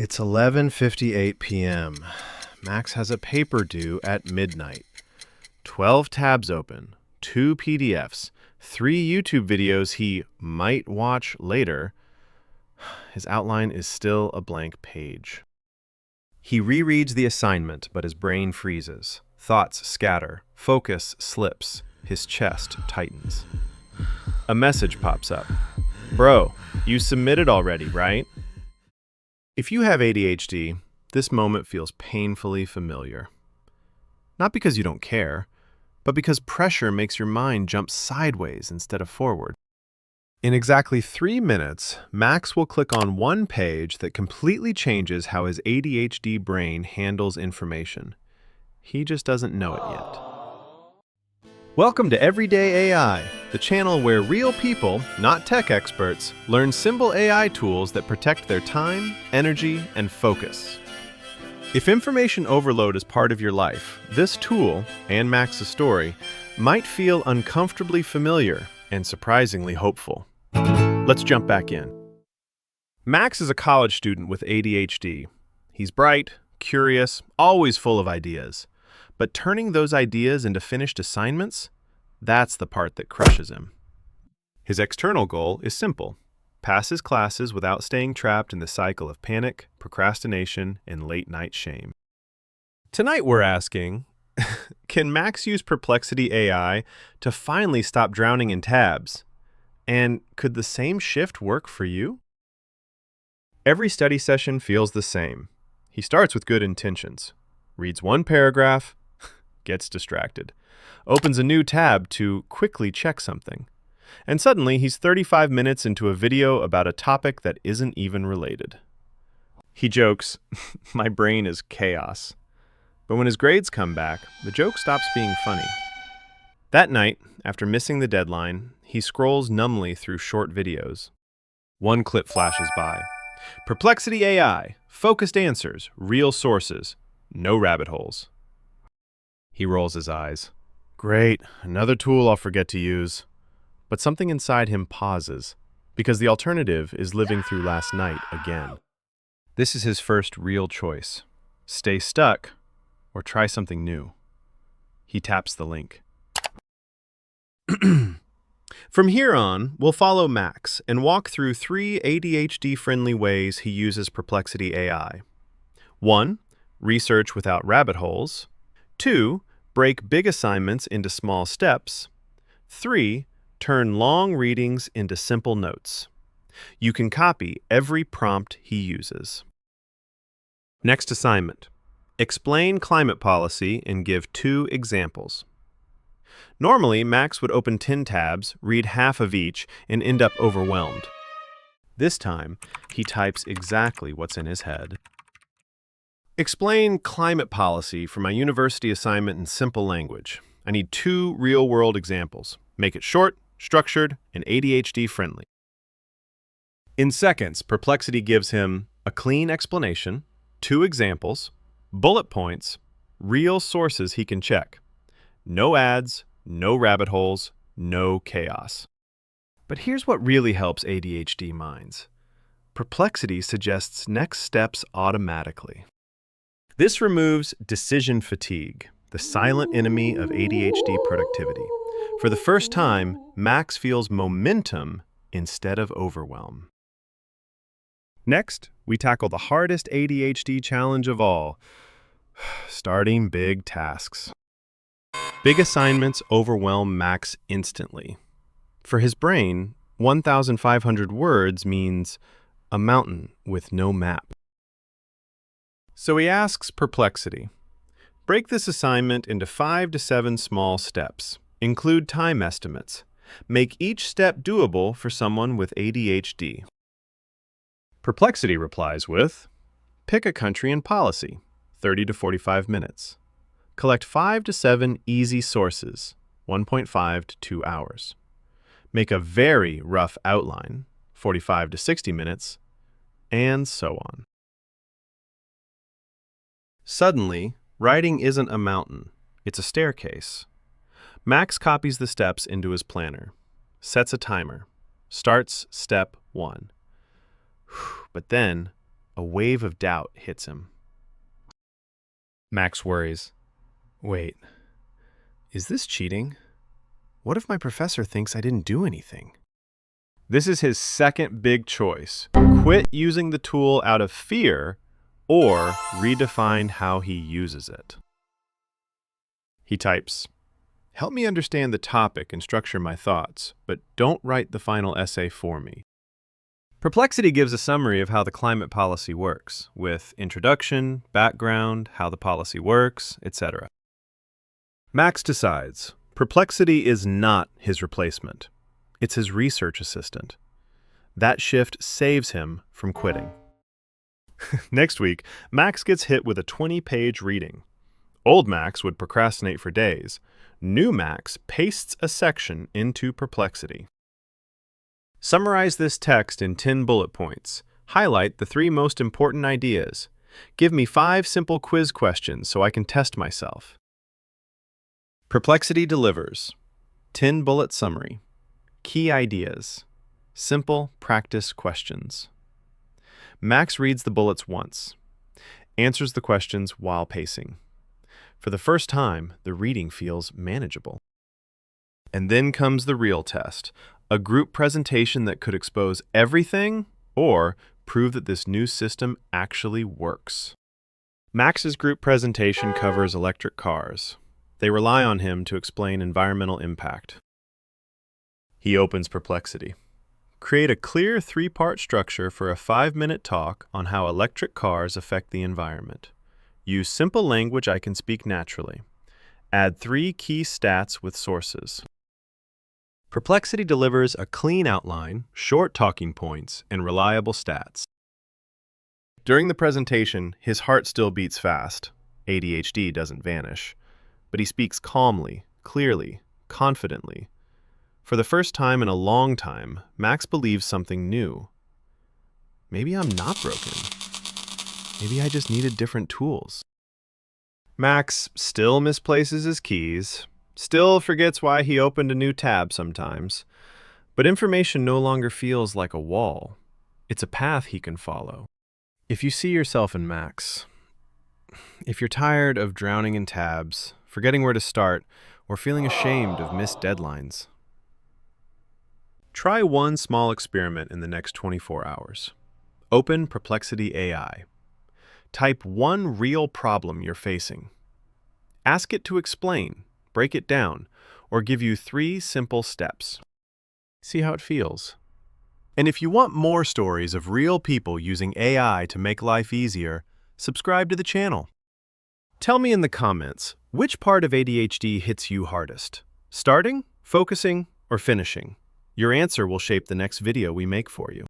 It's 11:58 p.m. Max has a paper due at midnight. 12 tabs open, 2 PDFs, 3 YouTube videos he might watch later. His outline is still a blank page. He rereads the assignment, but his brain freezes. Thoughts scatter. Focus slips. His chest tightens. A message pops up. Bro, you submitted already, right? If you have ADHD, this moment feels painfully familiar. Not because you don't care, but because pressure makes your mind jump sideways instead of forward. In exactly 3 minutes, Max will click on one page that completely changes how his ADHD brain handles information. He just doesn't know it yet. Welcome to Everyday AI, the channel where real people, not tech experts, learn simple AI tools that protect their time, energy, and focus. If information overload is part of your life, this tool, and Max's story, might feel uncomfortably familiar and surprisingly hopeful. Let's jump back in. Max is a college student with ADHD. He's bright, curious, always full of ideas. But turning those ideas into finished assignments, that's the part that crushes him. His external goal is simple: pass his classes without staying trapped in the cycle of panic, procrastination, and late-night shame. Tonight we're asking, can Max use Perplexity AI to finally stop drowning in tabs? And could the same shift work for you? Every study session feels the same. He starts with good intentions, reads one paragraph, gets distracted, opens a new tab to quickly check something, and suddenly he's 35 minutes into a video about a topic that isn't even related. He jokes, "My brain is chaos." But when his grades come back, the joke stops being funny. That night, after missing the deadline, he scrolls numbly through short videos. One clip flashes by. Perplexity AI, focused answers, real sources, no rabbit holes. He rolls his eyes. Great, another tool I'll forget to use. But something inside him pauses, because the alternative is living through last night again. This is his first real choice: stay stuck or try something new. He taps the link. From here on, we'll follow Max and walk through 3 ADHD-friendly ways he uses Perplexity AI. 1. Research without rabbit holes. 2. Break big assignments into small steps. 3. Turn long readings into simple notes. You can copy every prompt he uses. Next assignment. Explain climate policy and give 2 examples. Normally, Max would open 10 tabs, read half of each, and end up overwhelmed. This time, he types exactly what's in his head. Explain climate policy for my university assignment in simple language. I need 2 real-world examples. Make it short, structured, and ADHD-friendly. In seconds, Perplexity gives him a clean explanation, 2 examples, bullet points, real sources he can check. No ads, no rabbit holes, no chaos. But here's what really helps ADHD minds. Perplexity suggests next steps automatically. This removes decision fatigue, the silent enemy of ADHD productivity. For the first time, Max feels momentum instead of overwhelm. Next, we tackle the hardest ADHD challenge of all: starting big tasks. Big assignments overwhelm Max instantly. For his brain, 1,500 words means a mountain with no map. So he asks Perplexity, break this assignment into 5 to 7 small steps. Include time estimates. Make each step doable for someone with ADHD. Perplexity replies with, pick a country and policy, 30 to 45 minutes. Collect 5 to 7 easy sources, 1.5 to 2 hours. Make a very rough outline, 45 to 60 minutes, and so on. Suddenly, writing isn't a mountain, it's a staircase. Max copies the steps into his planner, sets a timer, starts step 1. But then, A wave of doubt hits him. Max worries. Wait, is this cheating? What if my professor thinks I didn't do anything? This is his second big choice. Quit using the tool out of fear or redefine how he uses it. He types, "Help me understand the topic and structure my thoughts, but don't write the final essay for me." Perplexity gives a summary of how the climate policy works, with introduction, background, how the policy works, etc. Max decides Perplexity is not his replacement. It's his research assistant. That shift saves him from quitting. Next week, Max gets hit with a 20-page reading. Old Max would procrastinate for days. New Max pastes a section into Perplexity. Summarize this text in 10 bullet points. Highlight the 3 most important ideas. Give me 5 simple quiz questions so I can test myself. Perplexity delivers 10-bullet summary. Key ideas. Simple practice questions. Max reads the bullets once. Answers the questions while pacing. For the first time, the reading feels manageable. And then comes the real test, a group presentation that could expose everything or prove that this new system actually works. Max's group presentation covers electric cars. They rely on him to explain environmental impact. He opens Perplexity. Create a clear 3-part structure for a 5-minute talk on how electric cars affect the environment. Use simple language I can speak naturally. Add 3 key stats with sources. Perplexity delivers a clean outline, short talking points, and reliable stats. During the presentation, his heart still beats fast. ADHD doesn't vanish. But he speaks calmly, clearly, confidently. For the first time in a long time, Max believes something new. Maybe I'm not broken. Maybe I just needed different tools. Max still misplaces his keys, still forgets why he opened a new tab sometimes, but information no longer feels like a wall. It's a path he can follow. If you see yourself in Max, if you're tired of drowning in tabs, forgetting where to start, or feeling ashamed of missed deadlines, try one small experiment in the next 24 hours. Open Perplexity AI. Type one real problem you're facing. Ask it to explain, break it down, or give you 3 simple steps. See how it feels. And if you want more stories of real people using AI to make life easier, subscribe to the channel. Tell me in the comments, which part of ADHD hits you hardest? Starting, focusing, or finishing? Your answer will shape the next video we make for you.